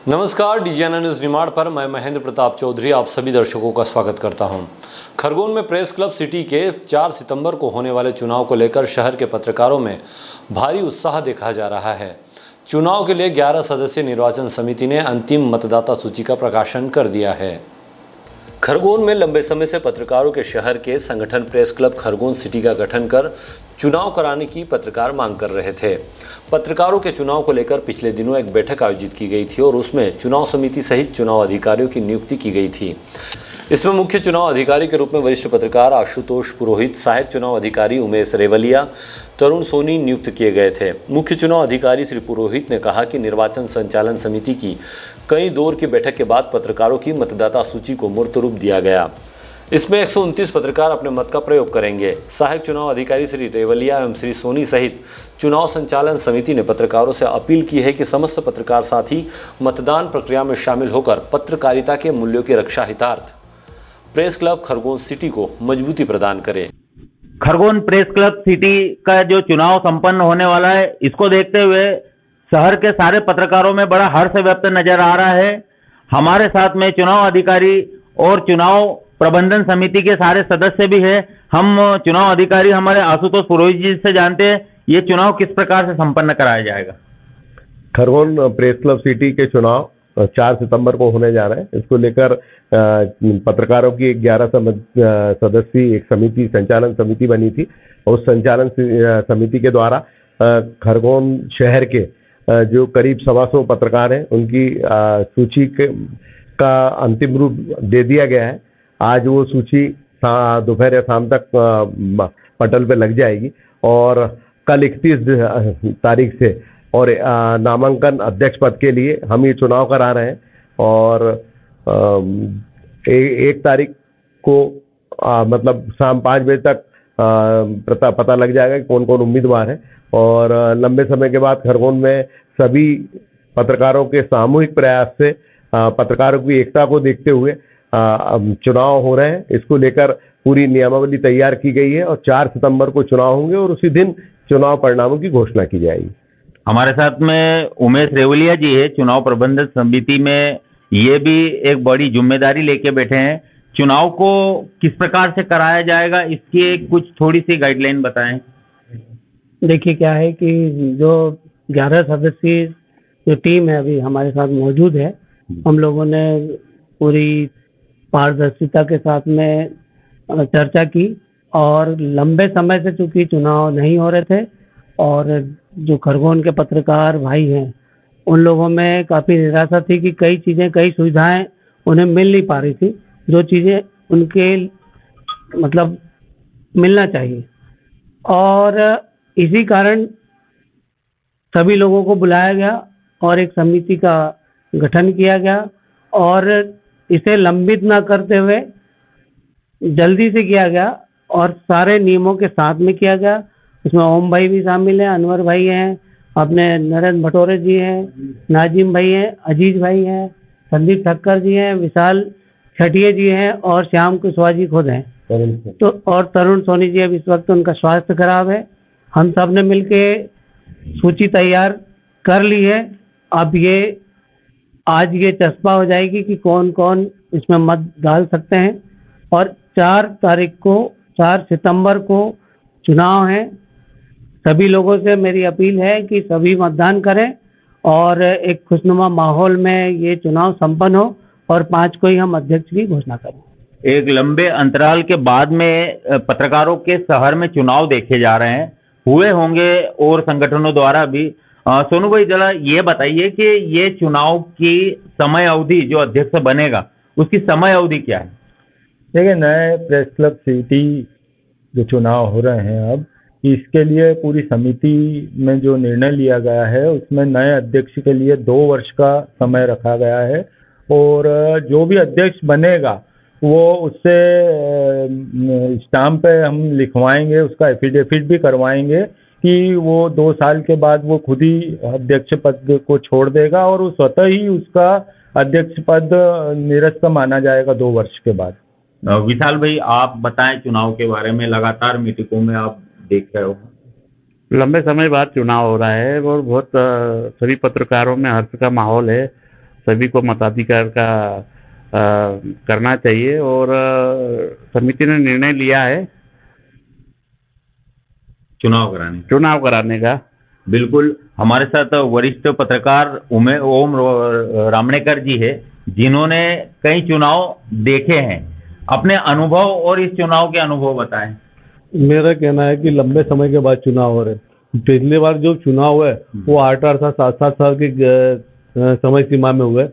नमस्कार, डीजीएनए न्यूज निमाड़ पर मैं महेंद्र प्रताप चौधरी आप सभी दर्शकों का स्वागत करता हूं। खरगोन में प्रेस क्लब सिटी के 4 सितंबर को होने वाले चुनाव को लेकर शहर के पत्रकारों में भारी उत्साह देखा जा रहा है। चुनाव के लिए 11 सदस्यीय निर्वाचन समिति ने अंतिम मतदाता सूची का प्रकाशन कर दिया है। खरगोन में लंबे समय से पत्रकारों के शहर के संगठन प्रेस क्लब खरगोन सिटी का गठन कर चुनाव कराने की पत्रकार मांग कर रहे थे। पत्रकारों के चुनाव को लेकर पिछले दिनों एक बैठक आयोजित की गई थी और उसमें चुनाव समिति सहित चुनाव अधिकारियों की नियुक्ति की गई थी। इसमें मुख्य चुनाव अधिकारी के रूप में वरिष्ठ पत्रकार आशुतोष पुरोहित, सहायक चुनाव अधिकारी उमेश रेवलिया, तरुण सोनी नियुक्त किए गए थे। मुख्य चुनाव अधिकारी श्री पुरोहित ने कहा कि निर्वाचन संचालन समिति की कई दौर की बैठक के बाद पत्रकारों की मतदाता सूची को मूर्त रूप दिया गया। इसमें 129 पत्रकार अपने मत का प्रयोग करेंगे। सहायक चुनाव अधिकारी श्री रेवलिया एवं श्री सोनी सहित चुनाव संचालन समिति ने पत्रकारों से अपील की है कि समस्त पत्रकार साथी मतदान प्रक्रिया में शामिल होकर पत्रकारिता के मूल्यों की रक्षा हितार्थ प्रेस क्लब खरगोन सिटी को मजबूती प्रदान करें। खरगोन प्रेस क्लब सिटी का जो चुनाव संपन्न होने वाला है, इसको देखते हुए शहर के सारे पत्रकारों में बड़ा हर्ष व्यक्त नजर आ रहा है। हमारे साथ में चुनाव अधिकारी और चुनाव प्रबंधन समिति के सारे सदस्य भी हैं। हम चुनाव अधिकारी हमारे आशुतोष पुरोहित जी से जानते हैं ये चुनाव किस प्रकार से संपन्न कराया जाएगा। खरगोन प्रेस क्लब सिटी के चुनाव 4 सितंबर को होने जा रहे हैं। इसको लेकर पत्रकारों की 11 सदस्यीय एक समिति, संचालन समिति बनी थी। उस संचालन समिति के द्वारा खरगोन शहर के जो करीब 125 पत्रकार हैं उनकी सूची का अंतिम रूप दे दिया गया है। आज वो सूची दोपहर या शाम तक पटल पे लग जाएगी और कल 31 तारीख से और नामांकन अध्यक्ष पद के लिए हम ये चुनाव करा रहे हैं और 1 तारीख को मतलब शाम 5 बजे तक पता लग जाएगा कि कौन कौन उम्मीदवार है। और लंबे समय के बाद खरगोन में सभी पत्रकारों के सामूहिक प्रयास से पत्रकारों की एकता को देखते हुए चुनाव हो रहे हैं। इसको लेकर पूरी नियमावली तैयार की गई है और 4 सितंबर को चुनाव होंगे और उसी दिन चुनाव परिणामों की घोषणा की जाएगी। हमारे साथ में उमेश रेवलिया जी है, चुनाव प्रबंधन समिति में ये भी एक बड़ी जिम्मेदारी लेके बैठे हैं। चुनाव को किस प्रकार से कराया जाएगा, इसकी कुछ थोड़ी सी गाइडलाइन बताएं। देखिए क्या है कि जो 11 सदस्यीय जो टीम है अभी हमारे साथ मौजूद है, हम लोगों ने पूरी पारदर्शिता के साथ में चर्चा की और लंबे समय से चूंकि चुनाव नहीं हो रहे थे और जो खरगोन के पत्रकार भाई हैं उन लोगों में काफ़ी निराशा थी कि कई चीज़ें, कई सुविधाएं उन्हें मिल नहीं पा रही थी जो चीज़ें उनके मतलब मिलना चाहिए। और इसी कारण सभी लोगों को बुलाया गया और एक समिति का गठन किया गया और इसे लंबित ना करते हुए जल्दी से किया गया और सारे नियमों के साथ में किया गया। इसमें ओम भाई भी शामिल हैं, अनवर भाई हैं, अपने नरेंद्र भटोरे जी हैं, नाजिम भाई हैं, अजीज भाई हैं, संदीप ठक्कर जी हैं, विशाल छटिया जी हैं और श्याम कुशवाहा जी खुद हैं। तो और तरुण सोनी जी, अब इस वक्त उनका स्वास्थ्य खराब है। हम सब ने मिलके सूची तैयार कर ली है। अब ये आज ये चस्पा हो जाएगी कि कौन कौन इसमें मत डाल सकते हैं और 4 सितंबर को चुनाव है। सभी लोगों से मेरी अपील है कि सभी मतदान करें और एक खुशनुमा माहौल में ये चुनाव संपन्न हो और 5 को ही हम अध्यक्ष की घोषणा करें। एक लंबे अंतराल के बाद में पत्रकारों के शहर में चुनाव देखे जा रहे हैं, हुए होंगे और संगठनों द्वारा भी। सोनू भाई जरा ये बताइए कि ये चुनाव की समय अवधि, जो अध्यक्ष बनेगा उसकी समय अवधि क्या है? देखिए, नए प्रेस क्लब सिटी जो चुनाव हो रहे हैं अब, इसके लिए पूरी समिति में जो निर्णय लिया गया है उसमें नए अध्यक्ष के लिए 2 वर्ष का समय रखा गया है और जो भी अध्यक्ष बनेगा वो उससे स्टाम्प पे हम लिखवाएंगे, उसका एफिडेविट भी करवाएंगे कि वो 2 साल के बाद वो खुद ही अध्यक्ष पद को छोड़ देगा और वो स्वतः ही उसका अध्यक्ष पद निरस्त माना जाएगा 2 वर्ष के बाद। विशाल भाई, आप बताएं चुनाव के बारे में, लगातार मीटिंगों में आप देख रहे हो। लंबे समय बाद चुनाव हो रहा है और बहुत सभी पत्रकारों में हर्ष का माहौल है। सभी को मताधिकार का करना चाहिए और समिति ने निर्णय लिया है चुनाव कराने का। बिल्कुल, हमारे साथ वरिष्ठ पत्रकार ओम रामणेकर जी है, जिन्होंने कई चुनाव देखे हैं। अपने अनुभव और इस चुनाव के अनुभव बताएं। मेरा कहना है कि लंबे समय के बाद चुनाव हो रहे हैं। पिछली बार जो चुनाव हुए वो 8-8 साल 7-7 साल की समय सीमा में हुए।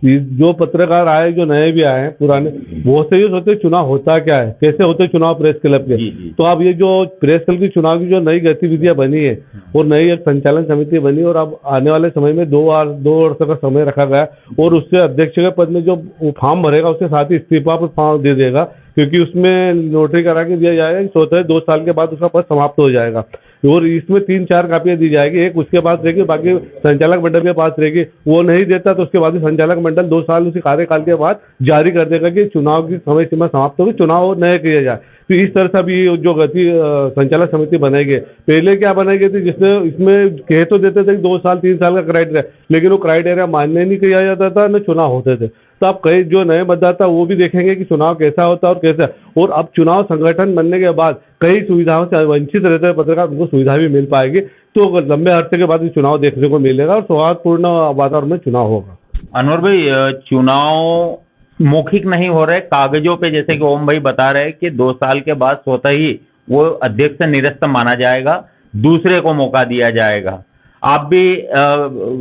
जो पत्रकार आए, जो नए भी आए हैं, पुराने, बहुत से ये सोचते चुनाव होता क्या है, कैसे होते चुनाव प्रेस क्लब के। तो अब ये जो प्रेस क्लब की चुनाव की जो नई गतिविधियां बनी है और नई एक संचालन समिति बनी और अब आने वाले समय में 2 वर्षों का समय रखा गया और उससे अध्यक्ष के पद में जो फॉर्म भरेगा उसके साथ ही इस्तीफा पर फॉर्म दे देगा, क्योंकि उसमें नोटरी करा के दिया जाएगा। सोचते हैं 2 साल के बाद उसका पद समाप्त हो जाएगा और इसमें 3-4 कापियां दी जाएगी, एक उसके पास रहेगी, बाकी संचालक मंडल के पास रहेगी। वो नहीं देता तो उसके बाद संचालक मंडल 2 साल उसी कार्यकाल के बाद जारी कर देगा कि चुनाव की समय सीमा समाप्त होगी, चुनाव नए किए जाए। तो इस तरह से अभी जो संचालक समिति बनाएगी, पहले क्या बनाई गई थी, जिसमें इसमें कह तो देते थे 2 साल 3 साल का क्राइटेरिया, लेकिन वो क्राइटेरिया मान्य नहीं किया जाता था, न चुनाव होते थे। तो अब कई जो नए मतदाता वो भी देखेंगे कि चुनाव कैसा होता है और कैसा, और अब चुनाव संगठन बनने के बाद कई सुविधाओं से वंचित रहते हैं पत्रकार, उनको सुविधा भी मिल पाएगी। तो लंबे अरसे के बाद चुनाव देखने को मिलेगा और सौहार्दपूर्ण वातावरण में चुनाव होगा। अनवर भाई, चुनाव मौखिक नहीं हो रहे, कागजों पे, जैसे कि ओम भाई बता रहे हैं कि 2 साल के बाद स्वतः ही वो अध्यक्ष से निरस्त माना जाएगा, दूसरे को मौका दिया जाएगा। आप भी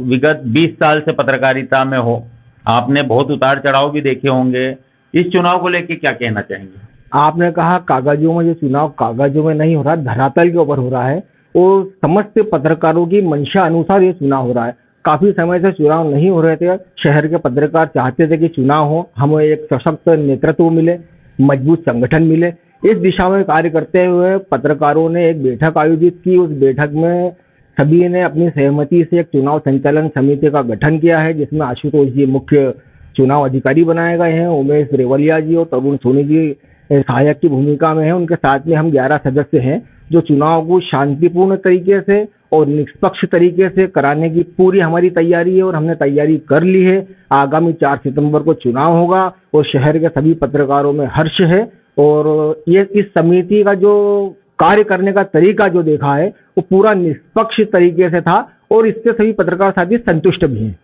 विगत 20 साल से पत्रकारिता में हो, आपने बहुत उतार चढ़ाव भी देखे होंगे। इस चुनाव को लेके क्या कहना चाहेंगे? आपने कहा कागजों में, जो चुनाव कागजों में नहीं हो रहा, धरातल के ऊपर हो रहा है और समस्त पत्रकारों की मंशा अनुसार ये चुनाव हो रहा है। काफी समय से चुनाव नहीं हो रहे थे, शहर के पत्रकार चाहते थे कि चुनाव हो, हमें एक सशक्त नेतृत्व मिले, मजबूत संगठन मिले। इस दिशा में कार्य करते हुए पत्रकारों ने एक बैठक आयोजित की। उस बैठक में सभी ने अपनी सहमति से एक चुनाव संचालन समिति का गठन किया है, जिसमें आशुतोष जी मुख्य चुनाव अधिकारी बनाए गए हैं, उमेश रेवलिया जी और तरुण सोनी जी सहायक की भूमिका में है। उनके साथ में हम 11 सदस्य हैं, जो चुनाव को शांतिपूर्ण तरीके से और निष्पक्ष तरीके से कराने की पूरी हमारी तैयारी है और हमने तैयारी कर ली है। आगामी 4 सितंबर को चुनाव होगा और शहर के सभी पत्रकारों में हर्ष है। और ये इस समिति का जो कार्य करने का तरीका जो देखा है वो पूरा निष्पक्ष तरीके से था और इससे सभी पत्रकार साथी संतुष्ट भी हैं।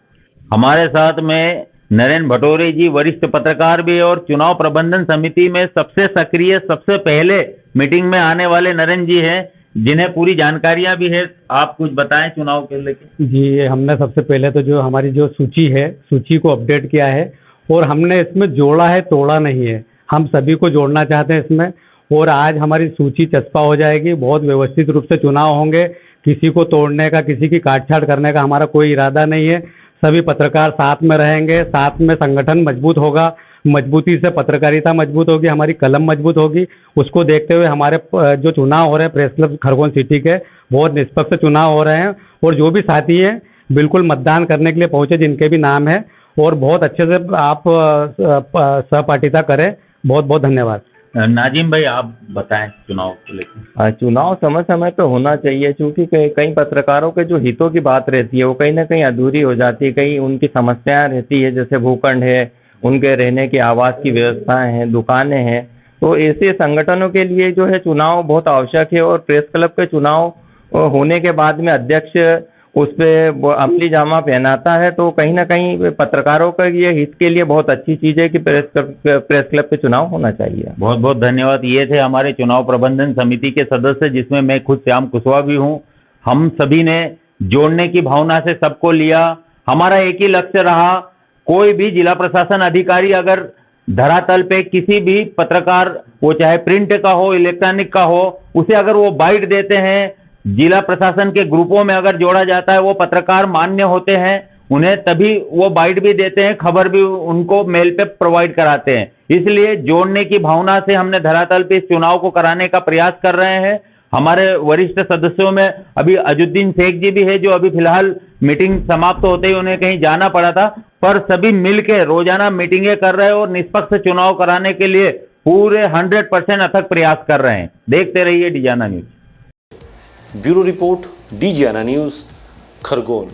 हमारे साथ में नरेंद्र भटोरे जी वरिष्ठ पत्रकार भी है और चुनाव प्रबंधन समिति में सबसे सक्रिय, सबसे पहले मीटिंग में आने वाले नरेंद्र जी हैं, जिन्हें पूरी जानकारियां भी है। आप कुछ बताएं चुनाव के लेके। जी, हमने सबसे पहले तो जो हमारी जो सूची है, सूची को अपडेट किया है और हमने इसमें जोड़ा है, तोड़ा नहीं है। हम सभी को जोड़ना चाहते हैं इसमें और आज हमारी सूची चस्पा हो जाएगी। बहुत व्यवस्थित रूप से चुनाव होंगे, किसी को तोड़ने का, किसी की काटछाट करने का हमारा कोई इरादा नहीं है। सभी पत्रकार साथ में रहेंगे, साथ में संगठन मजबूत होगा, मजबूती से पत्रकारिता मजबूत होगी, हमारी कलम मजबूत होगी। उसको देखते हुए हमारे जो चुनाव हो रहे हैं प्रेस क्लब खरगोन सिटी के, बहुत निष्पक्ष चुनाव हो रहे हैं और जो भी साथी हैं बिल्कुल मतदान करने के लिए पहुंचे, जिनके भी नाम है, और बहुत अच्छे से आप सहपाठिता करें। बहुत बहुत धन्यवाद। नाजिम भाई, आप बताएं चुनाव को लेकर। चुनाव समय समय पे होना चाहिए, क्योंकि कई पत्रकारों के जो हितों की बात रहती है वो कहीं ना कहीं अधूरी हो जाती है। कई उनकी समस्याएं रहती है, जैसे भूखंड है, उनके रहने की आवास की व्यवस्थाएं हैं, दुकानें हैं। तो ऐसे संगठनों के लिए जो है चुनाव बहुत आवश्यक है और प्रेस क्लब के चुनाव होने के बाद में अध्यक्ष उस पर अमली जामा पहनाता है, तो कहीं ना कहीं पत्रकारों का ये हित के लिए बहुत अच्छी चीज़ है कि प्रेस क्लब पे चुनाव होना चाहिए। बहुत बहुत धन्यवाद। ये थे हमारे चुनाव प्रबंधन समिति के सदस्य, जिसमें मैं खुद श्याम कुशवाहा भी हूँ। हम सभी ने जोड़ने की भावना से सबको लिया। हमारा एक ही लक्ष्य रहा, कोई भी जिला प्रशासन अधिकारी अगर धरातल पे किसी भी पत्रकार, वो चाहे प्रिंट का हो, इलेक्ट्रॉनिक का हो, उसे अगर वो बाइट देते हैं, जिला प्रशासन के ग्रुपों में अगर जोड़ा जाता है, वो पत्रकार मान्य होते हैं, उन्हें तभी वो बाइट भी देते हैं, खबर भी उनको मेल पे प्रोवाइड कराते हैं। इसलिए जोड़ने की भावना से हमने धरातल पे इस चुनाव को कराने का प्रयास कर रहे हैं। हमारे वरिष्ठ सदस्यों में अभी अजुद्दीन शेख जी भी है, जो अभी फिलहाल मीटिंग समाप्त होते ही उन्हें कहीं जाना पड़ा था, पर सभी मिलकर रोजाना मीटिंगें कर रहे हैं और निष्पक्ष चुनाव कराने के लिए पूरे 100% अथक प्रयास कर रहे हैं। देखते रहिए डीजाना न्यूज। ब्यूरो रिपोर्ट, डीजाना न्यूज, खरगोन।